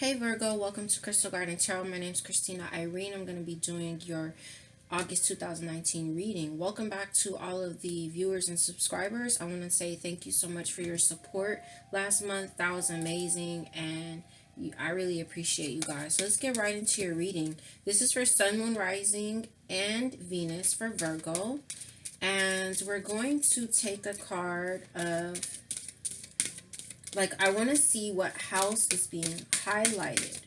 Hey Virgo, welcome to Crystal Garden Tarot. My name is Christina Irene. I'm going to be doing your August 2019 reading. Welcome back to all of the viewers and subscribers. I want to say thank you so much for your support last month. That was amazing, and I really appreciate you guys. So let's get right into your reading. This is for Sun, Moon, Rising, and Venus for Virgo. And we're going to take a card of, I want to see what house is being highlighted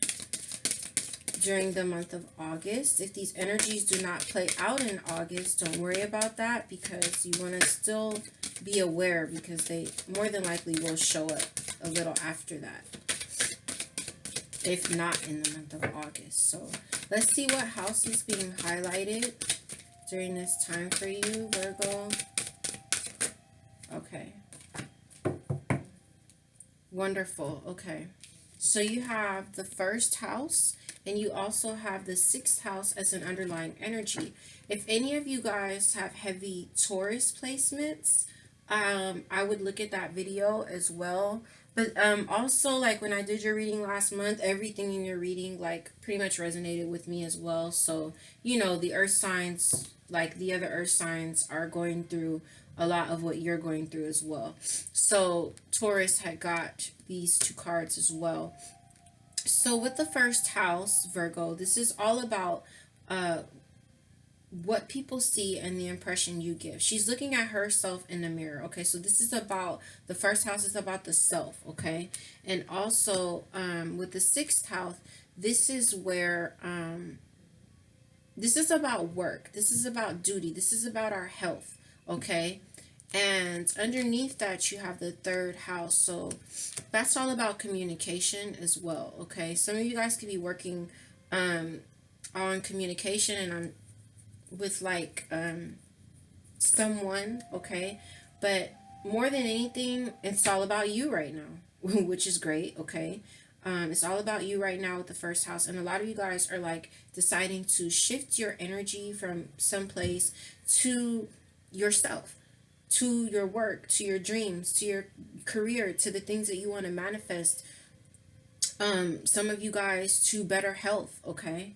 during the month of August. If these energies do not play out in August, don't worry about that, because you want to still be aware, because they more than likely will show up a little after that, if not in the month of August. So let's see what house is being highlighted during this time for you, Virgo. Okay. Wonderful. Okay. So you have the first house, and you also have the sixth house as an underlying energy. If any of you guys have heavy Taurus placements, I would look at that video as well. But also, like when I did your reading last month, everything in your reading pretty much resonated with me as well. So, the earth signs, like the other earth signs, are going through a lot of what you're going through as well. So Taurus had got these two cards as well. So with the first house, Virgo, this is all about what people see and the impression you give. She's looking at herself in the mirror. Okay, so this is about, the first house is about the self. Okay, and also with the sixth house, this is where this is about work. This is about duty. This is about our health. Okay, and underneath that you have the third house, so that's all about communication as well. Okay, some of you guys could be working on communication and on with someone. Okay, but more than anything, it's all about you right now, which is great. Okay, it's all about you right now with the first house, and a lot of you guys are deciding to shift your energy from someplace to yourself, to your work, to your dreams, to your career, to the things that you want to manifest. Some of you guys to better health. Okay,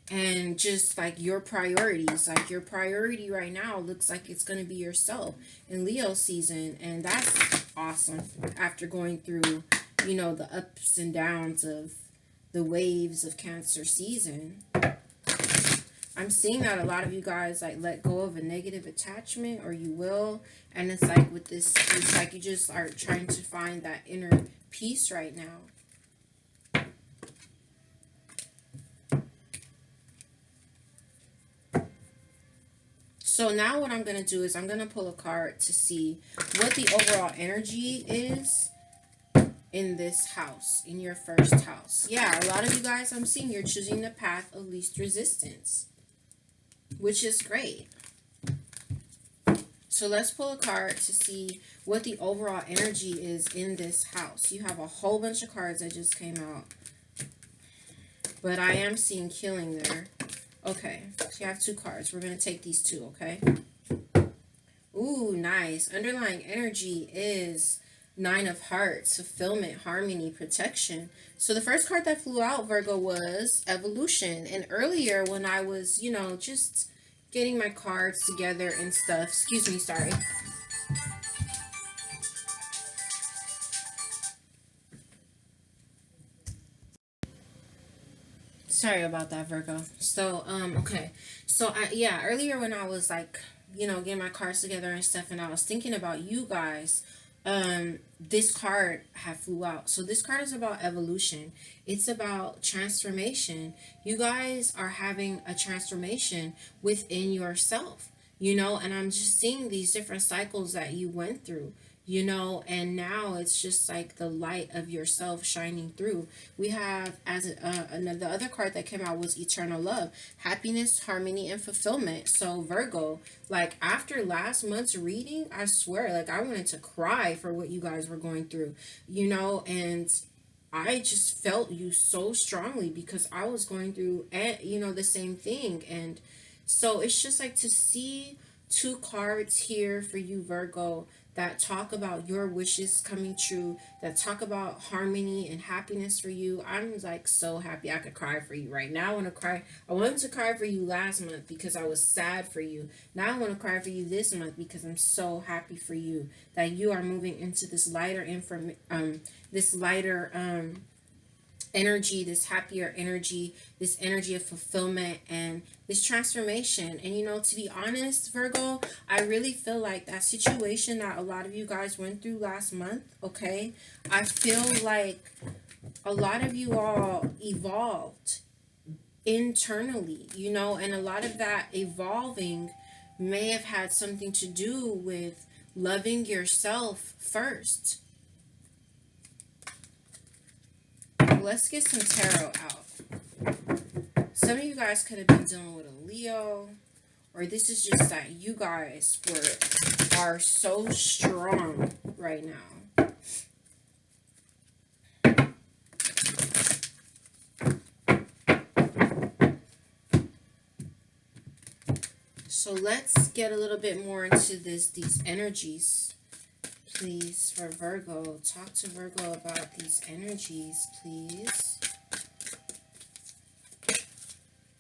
and just your priorities, your priority right now looks like it's going to be yourself in Leo season, and that's awesome after going through the ups and downs of the waves of Cancer season. I'm seeing that a lot of you guys let go of a negative attachment, or you will, and it's with this, it's you just are trying to find that inner peace right now. So now what I'm going to do is I'm going to pull a card to see what the overall energy is in this house, in your first house. Yeah, a lot of you guys, I'm seeing you're choosing the path of least resistance, which is great. So let's pull a card to see what the overall energy is in this house. You have a whole bunch of cards that just came out, but I am seeing killing there. Okay, so you have two cards. We're going to take these two, okay? Ooh, nice. Underlying energy is Nine of Hearts, fulfillment, harmony, protection. So the first card that flew out, Virgo, was evolution. And earlier when I was, just getting my cards together and stuff. Excuse me, sorry. Sorry about that, Virgo. So, okay. So, earlier when I was getting my cards together and stuff, and I was thinking about you guys, this card had flew out. So this card is about evolution. It's about transformation. You guys are having a transformation within yourself, and I'm just seeing these different cycles that you went through, and now it's just the light of yourself shining through. We have, as the other card that came out was eternal love, happiness, harmony, and fulfillment. So Virgo, after last month's reading, I swear, I wanted to cry for what you guys were going through, and I just felt you so strongly, because I was going through, the same thing. And so it's just to see two cards here for you, Virgo, that talk about your wishes coming true, that talk about harmony and happiness for you. I'm like so happy. I could cry for you right now. I want to cry. I wanted to cry for you last month because I was sad for you. Now I want to cry for you this month because I'm so happy for you that you are moving into this lighter energy, this happier energy, this energy of fulfillment and this transformation. And to be honest, Virgo, I really feel like that situation that a lot of you guys went through last month, okay? I feel like a lot of you all evolved internally, and a lot of that evolving may have had something to do with loving yourself first. Let's get some tarot out. Some of you guys could have been dealing with a Leo, or this is just that you guys are so strong right now. So let's get a little bit more into these energies. Please, for Virgo, talk to Virgo about these energies, please.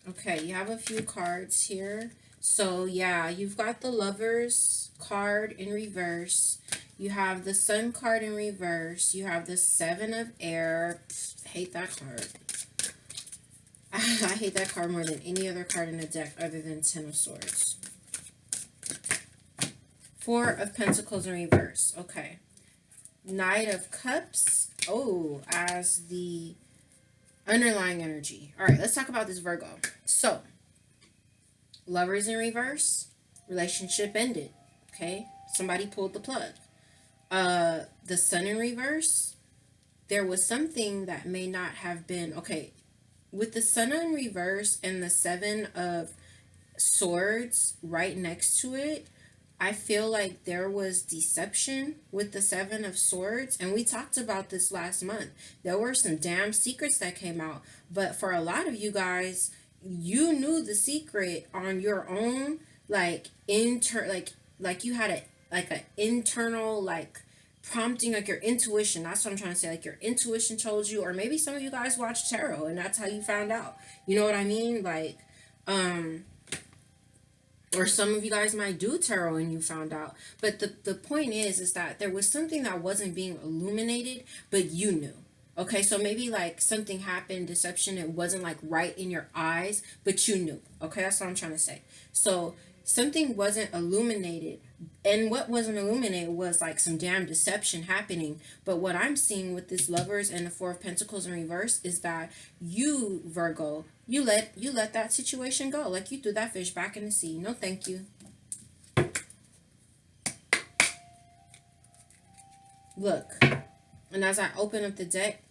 Okay, you have a few cards here. So, yeah, you've got the Lovers card in reverse. You have the Sun card in reverse. You have the Seven of Air. Hate that card. I hate that card more than any other card in the deck other than Ten of Swords. Four of Pentacles in reverse. Okay. Knight of Cups. Oh, as the underlying energy. All right, let's talk about this Virgo. So, Lovers in reverse. Relationship ended. Okay. Somebody pulled the plug. The Sun in reverse. There was something that may not have been. Okay. With the Sun in reverse and the Seven of Swords right next to it, I feel like there was deception with the Seven of Swords. And we talked about this last month. There were some damn secrets that came out. But for a lot of you guys, you knew the secret on your own. Like, you had an internal, prompting, like your intuition. That's what I'm trying to say. Like your intuition told you. Or maybe some of you guys watched tarot and that's how you found out. You know what I mean? Like, or some of you guys might do tarot and you found out. But the point is that there was something that wasn't being illuminated, but you knew. Okay, so maybe like something happened, deception, it wasn't like right in your eyes, but you knew. Okay, that's what I'm trying to say. So something wasn't illuminated, and what wasn't illuminated was like some damn deception happening. But what I'm seeing with this Lovers and the Four of Pentacles in reverse is that you, Virgo, you let that situation go. Like you threw that fish back in the sea. No, thank you. Look, and as I open up the deck,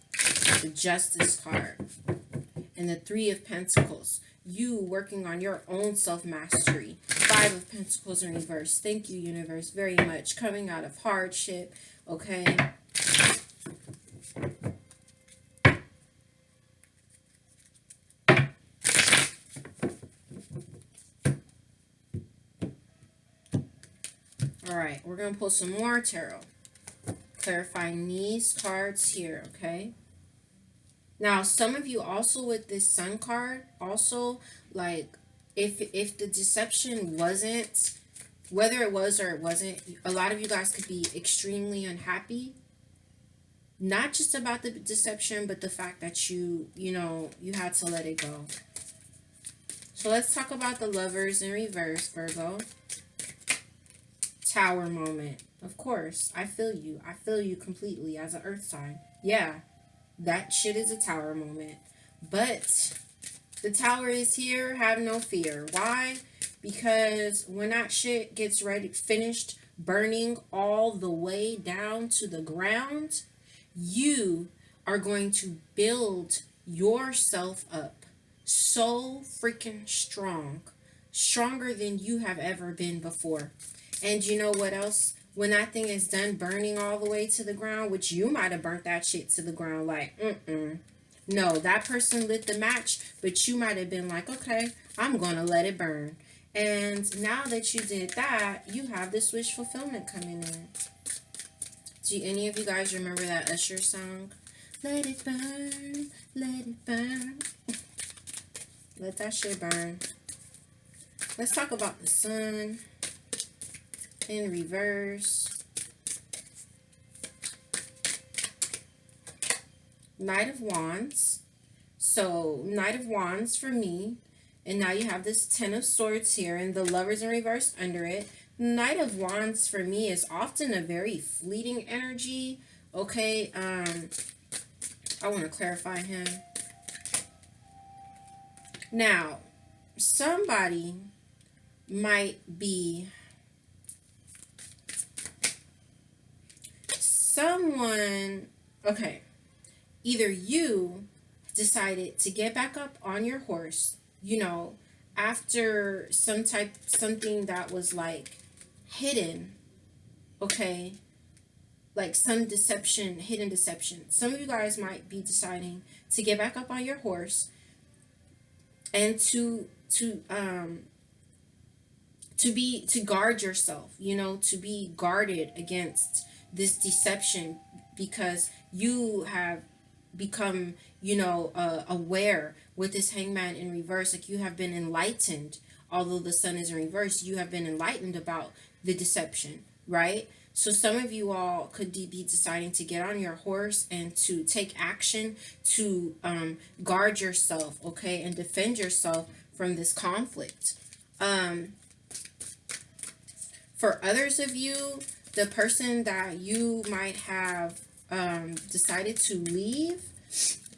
the Justice card and the Three of Pentacles. You working on your own self-mastery. Five of Pentacles in reverse. Thank you, universe, very much. Coming out of hardship, okay? All right, we're going to pull some more tarot. Clarifying these cards here, okay? Now, some of you also with this Sun card, also, like, if the deception wasn't, whether it was or it wasn't, a lot of you guys could be extremely unhappy. Not just about the deception, but the fact that you had to let it go. So let's talk about the Lovers in reverse, Virgo. Tower moment. Of course, I feel you. I feel you completely as an earth sign. Yeah, that shit is a tower moment. But the tower is here. Have no fear. Why? Because when that shit gets ready, finished burning all the way down to the ground, you are going to build yourself up so freaking strong. Stronger than you have ever been before. And you know what else? When that thing is done burning all the way to the ground, which you might have burnt that shit to the ground like, no, that person lit the match, but you might have been like, okay, I'm going to let it burn. And now that you did that, you have this wish fulfillment coming in. Do any of you guys remember that Usher song? Let it burn, let it burn. Let that shit burn. Let's talk about the sun in reverse. Knight of Wands. So, Knight of Wands for me. And now you have this Ten of Swords here and the Lovers in reverse under it. Knight of Wands for me is often a very fleeting energy. Okay, I want to clarify him. Now, somebody might be someone, okay, either you decided to get back up on your horse, you know, after something that was like hidden, okay, like some deception, hidden deception. Some of you guys might be deciding to get back up on your horse and to guard yourself, you know, to be guarded against this deception, because you have become, you know, aware with this Hangman in reverse. Like, you have been enlightened. Although the sun is in reverse, you have been enlightened about the deception, right? So some of you all could be deciding to get on your horse and to take action to guard yourself, okay, and defend yourself from this conflict. For others of you, the person that you might have decided to leave,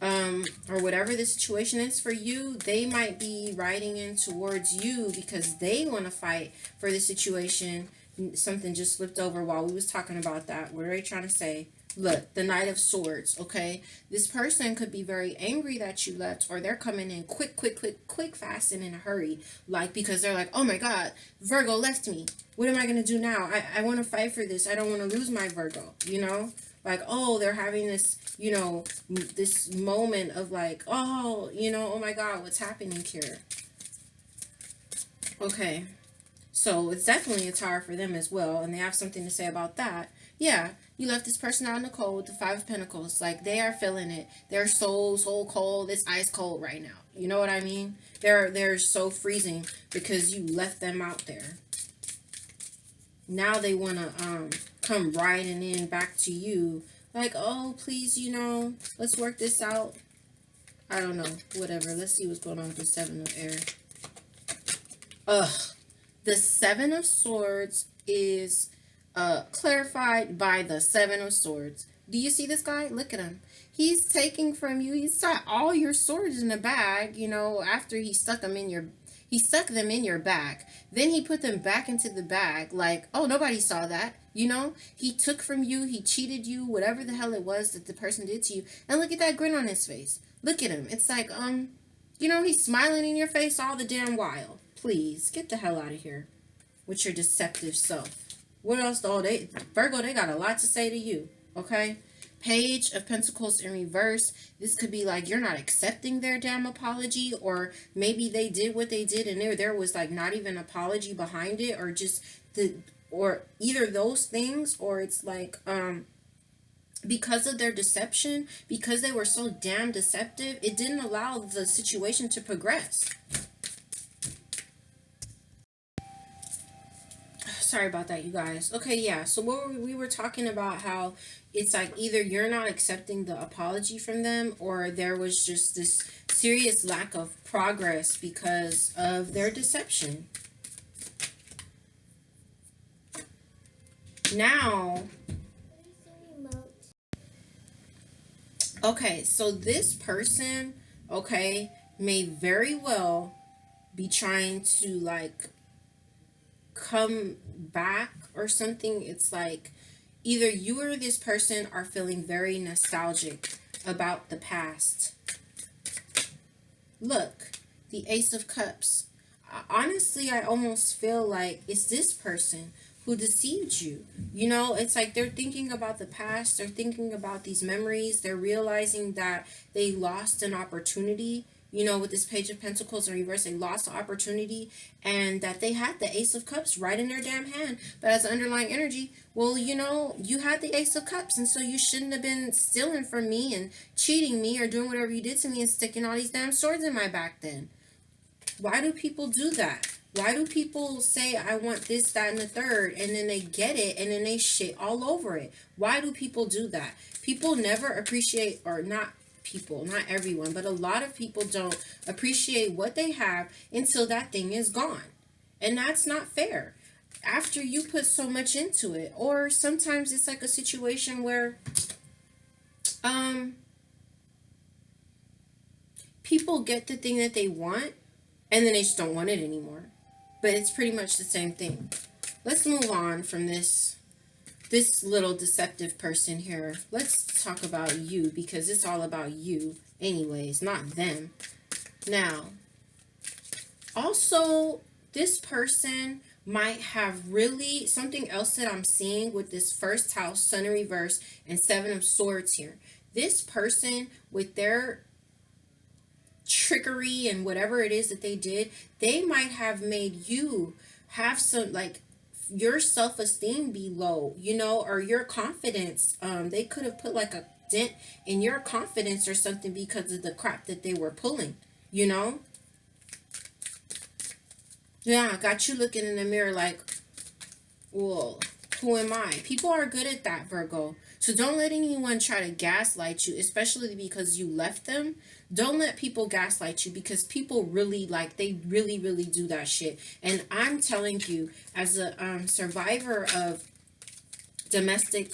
or whatever the situation is for you, they might be riding in towards you because they want to fight for the situation. Something just slipped over while we was talking about that. What are they trying to say? Look, the Knight of Swords, okay? This person could be very angry that you left, or they're coming in quick, fast, and in a hurry. Like, because they're like, oh my God, Virgo left me. What am I going to do now? I want to fight for this. I don't want to lose my Virgo, you know? Like, oh, they're having this, you know, this moment of like, oh, you know, oh my God, what's happening here? Okay. So it's definitely a tower for them as well. And they have something to say about that. Yeah, you left this person out in the cold with the Five of Pentacles. Like, they are feeling it. They're so cold. It's ice cold right now. You know what I mean? They're so freezing because you left them out there. Now they want to come riding in back to you. Like, oh, please, you know, let's work this out. I don't know. Whatever. Let's see what's going on with the Seven of Air. Ugh. The Seven of Swords is clarified by the Seven of Swords. Do you see this guy? Look at him. He's taking from you. He's got all your swords in a bag, you know, after he stuck them in your bag. Then he put them back into the bag like, oh, nobody saw that. You know, he took from you, he cheated you, whatever the hell it was that the person did to you. And look at that grin on his face. Look at him. It's like, you know, he's smiling in your face all the damn while. Please, get the hell out of here with your deceptive self. What else? Oh, Virgo, they got a lot to say to you, okay? Page of Pentacles in reverse. This could be like you're not accepting their damn apology, or maybe they did what they did and there was like not even an apology behind it, or just or either those things, or it's like because of their deception, because they were so damn deceptive, it didn't allow the situation to progress. Sorry about that, you guys. Okay, yeah, so we were talking about how it's like either you're not accepting the apology from them, or there was just this serious lack of progress because of their deception. Now, okay, so this person, okay, may very well be trying to like come back or something. It's like either you or this person are feeling very nostalgic about the past. Look, the Ace of Cups. Honestly, I almost feel like it's this person who deceived you. You know, it's like they're thinking about the past. They're thinking about these memories. They're realizing that they lost an opportunity, you know, with this Page of Pentacles in reverse, they lost the opportunity, and that they had the Ace of Cups right in their damn hand. But as an underlying energy, well, you know, you had the Ace of Cups, and so you shouldn't have been stealing from me and cheating me or doing whatever you did to me and sticking all these damn swords in my back then. Why do people do that? Why do people say, I want this, that, and the third, and then they get it, and then they shit all over it? Why do people do that? People never appreciate, or not people, not everyone, but a lot of people don't appreciate what they have until that thing is gone. And that's not fair. After you put so much into it, or sometimes it's like a situation where people get the thing that they want and then they just don't want it anymore. But it's pretty much the same thing. Let's move on from this little deceptive person here. Let's talk about you, because it's all about you anyways, not them. Now, also, this person might have really something else that I'm seeing with this first house, Sun in reverse, and Seven of Swords here. This person, with their trickery and whatever it is that they did, they might have made you have some, like, your self-esteem be low, you know, or your confidence. They could have put like a dent in your confidence or something because of the crap that they were pulling, you know. Yeah, got you looking in the mirror like, well, who am I? People are good at that, Virgo. So don't let anyone try to gaslight you, especially because you left them. Don't let people gaslight you, because people really, like, they really, really do that shit. And I'm telling you, as a survivor of domestic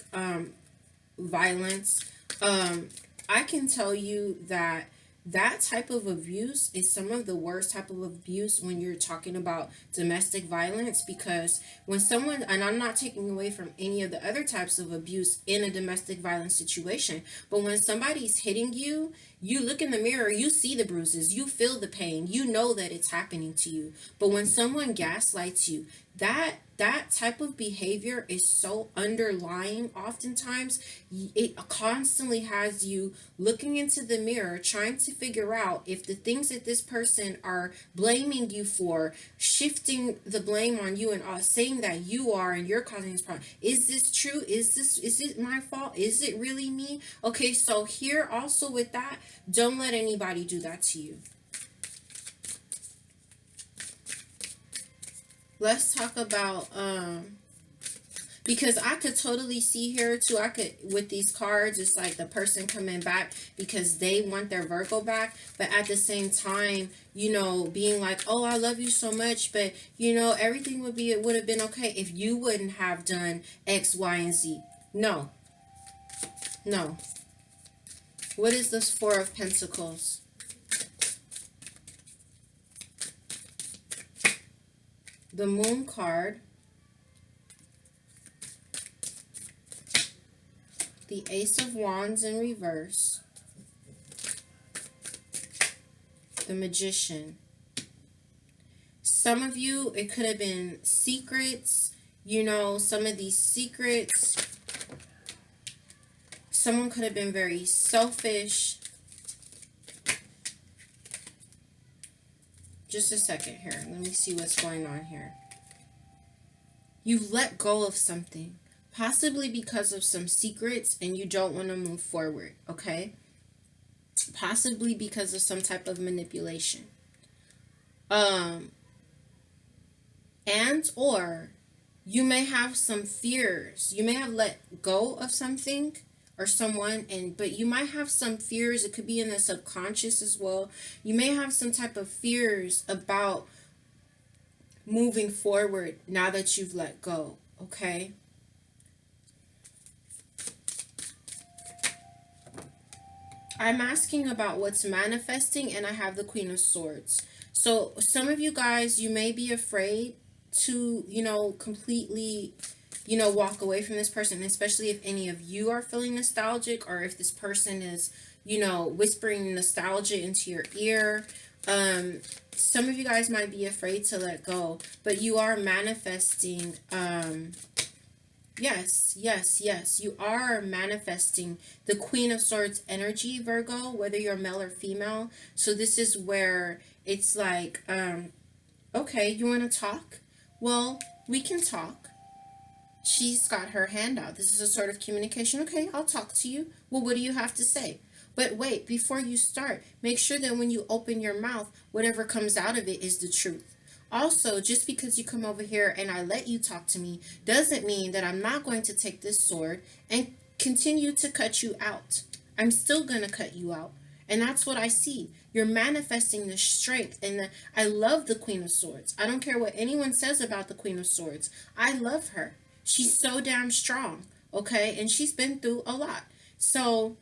violence, I can tell you that that type of abuse is some of the worst type of abuse when you're talking about domestic violence. Because when someone, and I'm not taking away from any of the other types of abuse in a domestic violence situation, but when somebody's hitting you, you look in the mirror, you see the bruises, you feel the pain, you know that it's happening to you. But when someone gaslights you, that type of behavior is so underlying. Oftentimes it constantly has you looking into the mirror, trying to figure out if the things that this person are blaming you for, shifting the blame on you, and saying that you are and you're causing this problem, is this true? Is it my fault? Is it really me? Okay, so here also with that, don't let anybody do that to you. Let's talk about because I could totally see here too. I could, with these cards, it's like the person coming back because they want their Virgo back, but at the same time, you know, being like, oh, I love you so much, but you know, everything would have been okay if you wouldn't have done X, Y, and Z. No. No. What is this Four of Pentacles? The Moon card, the Ace of Wands in reverse, the Magician. Some of you, it could have been secrets, you know, some of these secrets. Someone could have been very selfish. Just a second here. Let me see what's going on here. You've let go of something, possibly because of some secrets, and you don't want to move forward, okay? Possibly because of some type of manipulation. And or you may have some fears. You may have let go of something or someone, but you might have some fears. It could be in the subconscious as well. You may have some type of fears about moving forward now that you've let go, okay? I'm asking about what's manifesting, and I have the Queen of Swords. So some of you guys, you may be afraid to, you know, completely, you know, walk away from this person, especially if any of you are feeling nostalgic, or if this person is, you know, whispering nostalgia into your ear. Some of you guys might be afraid to let go, but you are manifesting Yes, yes, yes. You are manifesting the Queen of Swords energy, Virgo, whether you're male or female. So this is where it's like, okay, you want to talk? Well, we can talk. She's got her hand out. This is a sort of communication. Okay, I'll talk to you. Well, what do you have to say? But wait, before you start, make sure that when you open your mouth, whatever comes out of it is the truth. Also, just because you come over here and I let you talk to me doesn't mean that I'm not going to take this sword and continue to cut you out. I'm still going to cut you out. And that's what I see. You're manifesting the strength. And I love the Queen of Swords. I don't care what anyone says about the Queen of Swords. I love her. She's so damn strong. Okay. And she's been through a lot. So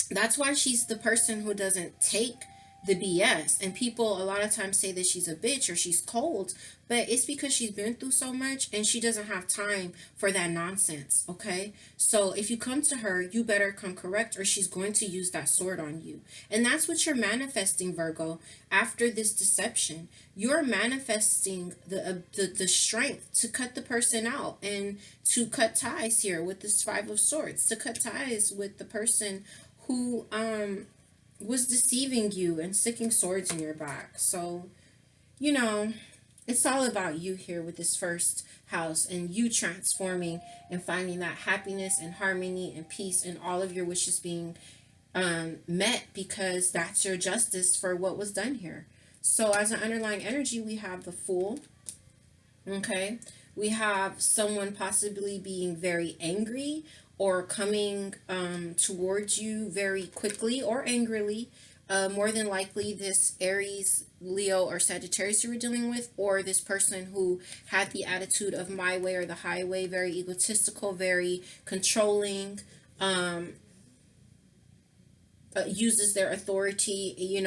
that's why she's the person who doesn't take the BS. And people a lot of times say that she's a bitch or she's cold, but it's because she's been through so much and she doesn't have time for that nonsense. Okay. So if you come to her, you better come correct or she's going to use that sword on you. And that's what you're manifesting, Virgo. After this deception, you're manifesting the strength to cut the person out and to cut ties here with this Five of Swords, to cut ties with the person who was deceiving you and sticking swords in your back. So, you know, it's all about you here with this first house and you transforming and finding that happiness and harmony and peace and all of your wishes being met because that's your justice for what was done here. So, as an underlying energy, we have the Fool. Okay. We have someone possibly being very angry or coming towards you very quickly or angrily. More than likely, this Aries, Leo, or Sagittarius you were dealing with, or this person who had the attitude of my way or the highway, very egotistical, very controlling, um, uses their authority,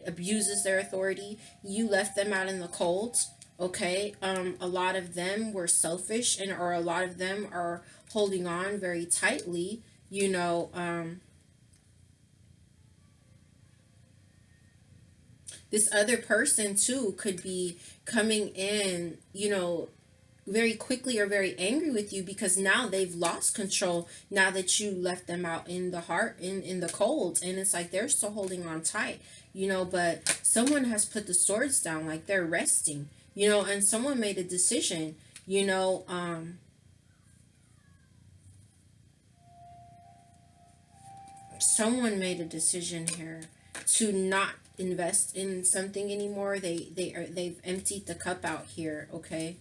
abuses their authority. You left them out in the cold. Okay. A lot of them were selfish and or a lot of them are holding on very tightly. You know, this other person too could be coming in, very quickly or very angry with you because now they've lost control now that you left them out in the heart in the cold, and it's like they're still holding on tight, but someone has put the swords down, like they're resting, and someone made a decision, you know um someone made a decision here to not invest in something anymore. They've emptied the cup out here. Okay.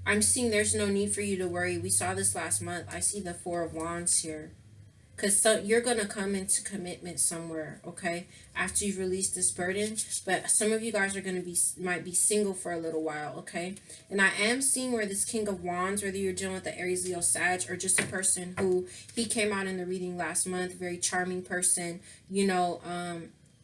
I'm seeing there's no need for you to worry. We saw this last month. I see the Four of Wands here. Because you're going to come into commitment somewhere, okay, after you've released this burden. But some of you guys are going to might be single for a little while, okay? And I am seeing where this King of Wands, whether you're dealing with the Aries, Leo, Sag, or just a person who, he came out in the reading last month, very charming person,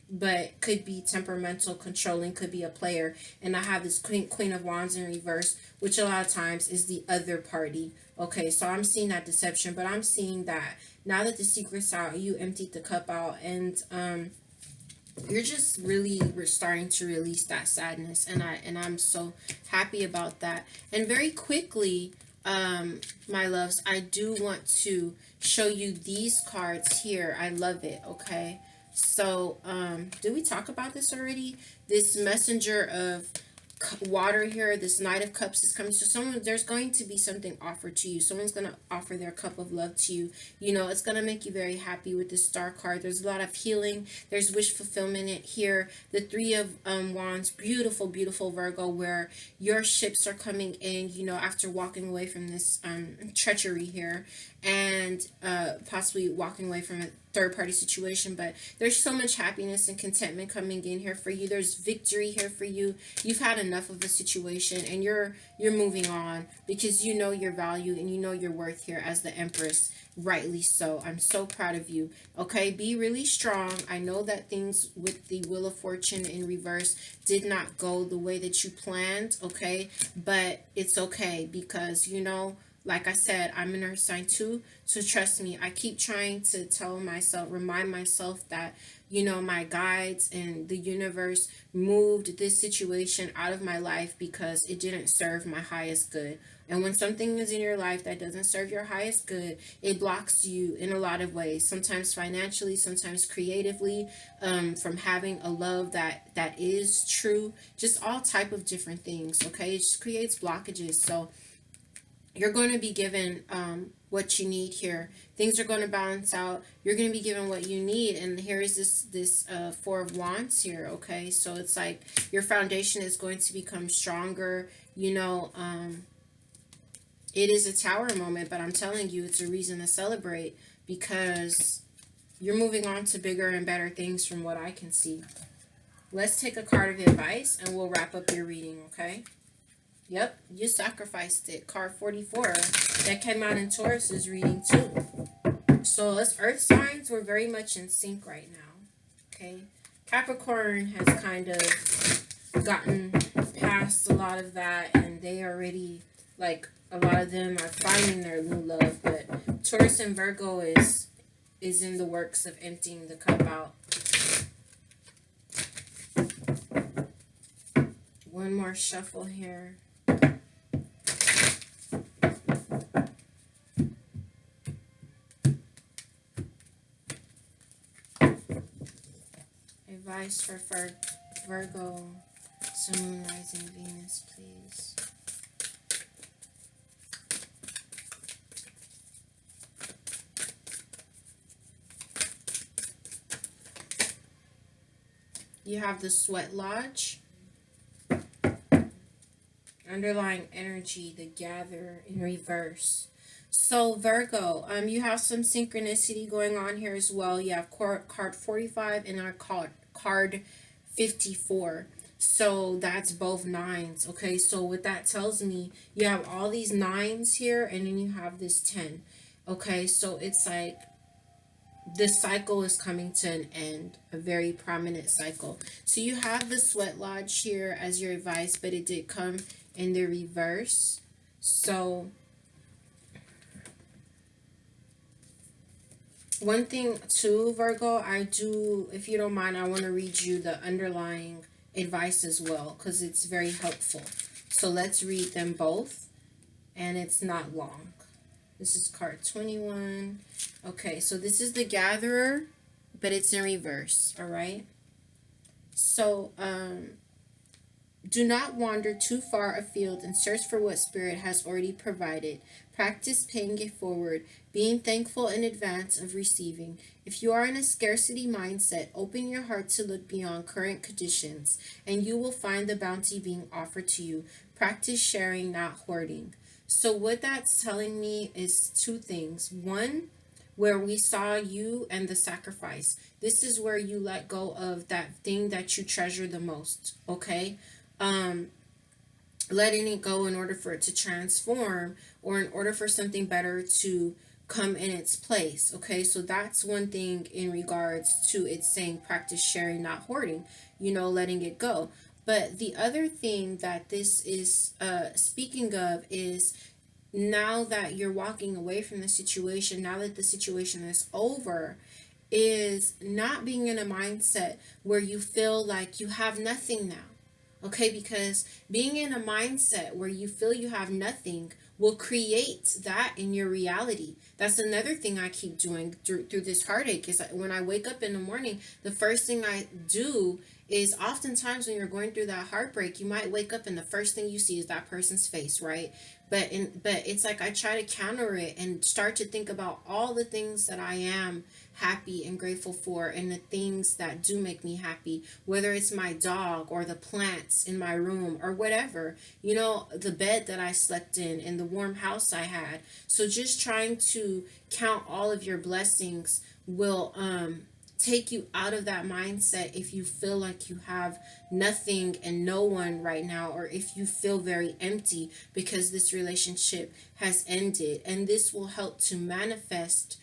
but could be temperamental, controlling, could be a player. And I have this Queen of Wands in reverse, which a lot of times is the other party. Okay, so I'm seeing that deception, but I'm seeing that now that the secret's out, you emptied the cup out, and you're just really starting to release that sadness, and I'm so happy about that. And very quickly, my loves, I do want to show you these cards here. I love it. Okay. So, did we talk about this already? This messenger of water here, this Knight of Cups is coming. So someone, there's going to be something offered to you. Someone's going to offer their cup of love to you. It's going to make you very happy with this Star card. There's a lot of healing. There's wish fulfillment in here. The Three of Wands, beautiful, beautiful Virgo, where your ships are coming in, after walking away from this treachery here, and possibly walking away from a third party situation. But there's so much happiness and contentment coming in here for you. There's victory here for you. You've had enough of a situation, and you're moving on because you know your value and you know your worth here as the Empress. Rightly so. I'm so proud of you. Okay, be really strong. I know that things with the Wheel of Fortune in reverse did not go the way that you planned, okay, but it's okay because Like I said, I'm an earth sign too. So trust me, I keep trying to tell myself, remind myself that, my guides and the universe moved this situation out of my life because it didn't serve my highest good. And when something is in your life that doesn't serve your highest good, it blocks you in a lot of ways. Sometimes financially, sometimes creatively, from having a love that is true, just all type of different things. Okay, it just creates blockages. So you're going to be given what you need here. Things are going to balance out. You're going to be given what you need. And here is this Four of Wands here. Okay, so it's like your foundation is going to become stronger. It is a tower moment, but I'm telling you, it's a reason to celebrate because you're moving on to bigger and better things from what I can see. Let's take a card of advice and we'll wrap up your reading, okay? Yep, you sacrificed it. Card 44. That came out in Taurus's reading too. So us earth signs, we're very much in sync right now. Okay. Capricorn has kind of gotten past a lot of that and they already, like, a lot of them are finding their new love, but Taurus and Virgo is in the works of emptying the cup out. One more shuffle here. Advice for Virgo, Sun, Moon, Rising, Venus, please. You have the Sweat Lodge. Underlying energy, the Gather in reverse. So Virgo, you have some synchronicity going on here as well. You have card 45 and our card 54. So that's both nines. Okay, so what that tells me, you have all these nines here and then you have this 10. Okay, so it's like this cycle is coming to an end, a very prominent cycle. So you have the Sweat Lodge here as your advice, but it did come in the reverse. So one thing too, Virgo, I do, if you don't mind, I want to read you the underlying advice as well because it's very helpful. So let's read them both and it's not long. This is card 21. Okay, so this is the Gatherer, but it's in reverse, all right? So, do not wander too far afield and search for what Spirit has already provided. Practice paying it forward, being thankful in advance of receiving. If you are in a scarcity mindset, open your heart to look beyond current conditions, and you will find the bounty being offered to you. Practice sharing, not hoarding. So what that's telling me is two things. One, where we saw you and the sacrifice. This is where you let go of that thing that you treasure the most, okay? Letting it go in order for it to transform or in order for something better to come in its place, okay? So that's one thing in regards to it saying practice sharing, not hoarding, letting it go. But the other thing that this is speaking of is now that you're walking away from the situation, now that the situation is over, is not being in a mindset where you feel like you have nothing now. Okay, because being in a mindset where you feel you have nothing will create that in your reality. That's another thing I keep doing through this heartache is that when I wake up in the morning, the first thing I do is oftentimes when you're going through that heartbreak, you might wake up and the first thing you see is that person's face, right? But it's like I try to counter it and start to think about all the things that I am happy and grateful for and the things that do make me happy, whether it's my dog or the plants in my room or whatever, the bed that I slept in and the warm house I had. So just trying to count all of your blessings will take you out of that mindset if you feel like you have nothing and no one right now, or if you feel very empty because this relationship has ended. And this will help to manifest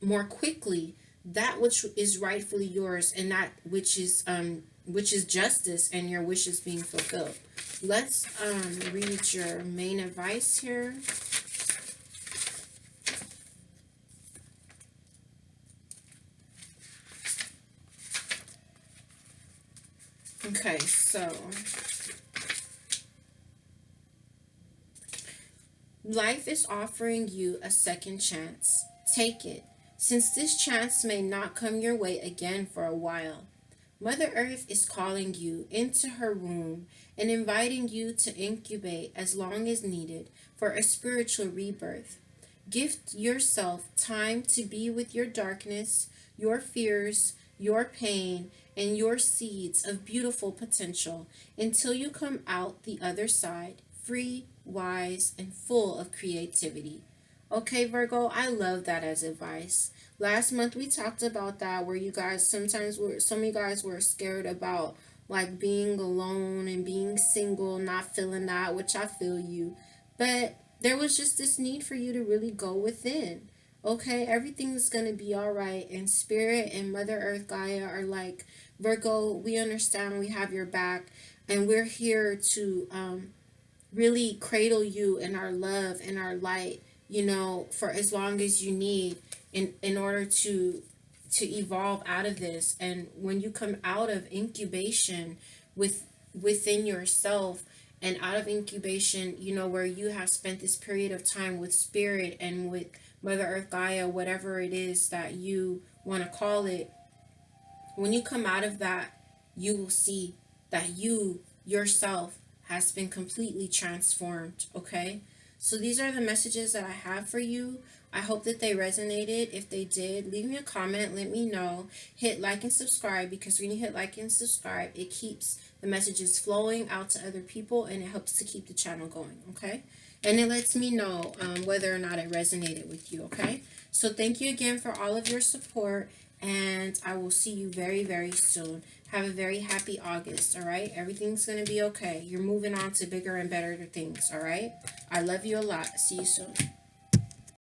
more quickly that which is rightfully yours and that which is which is justice and your wishes being fulfilled. Let's read your main advice here. Okay, so life is offering you a second chance. Take it, since this chance may not come your way again for a while. Mother Earth is calling you into her womb and inviting you to incubate as long as needed for a spiritual rebirth. Gift yourself time to be with your darkness, your fears, your pain, and your seeds of beautiful potential until you come out the other side, free, wise, and full of creativity. Okay, Virgo, I love that as advice. Last month we talked about that where you guys sometimes were some of you guys were scared about like being alone and being single, not feeling that, which I feel you. But there was just this need for you to really go within. Okay, everything's gonna be all right. And Spirit and Mother Earth Gaia are like, Virgo, we understand, we have your back, and we're here to really cradle you in our love and our light, for as long as you need in order to evolve out of this. And when you come out of incubation within yourself, and out of incubation, where you have spent this period of time with Spirit and with Mother Earth Gaia, whatever it is that you want to call it, when you come out of that, you will see that you yourself has been completely transformed. Okay, so these are the messages that I have for you. I hope that they resonated. If they did, leave me a comment, let me know. Hit like and subscribe, because when you hit like and subscribe, it keeps the messages flowing out to other people, and it helps to keep the channel going. Okay, and it lets me know whether or not it resonated with you. Okay, so thank you again for all of your support, and I will see you very, very soon. Have a very happy August, all right? Everything's going to be okay. You're moving on to bigger and better things, all right? I love you a lot. See you soon.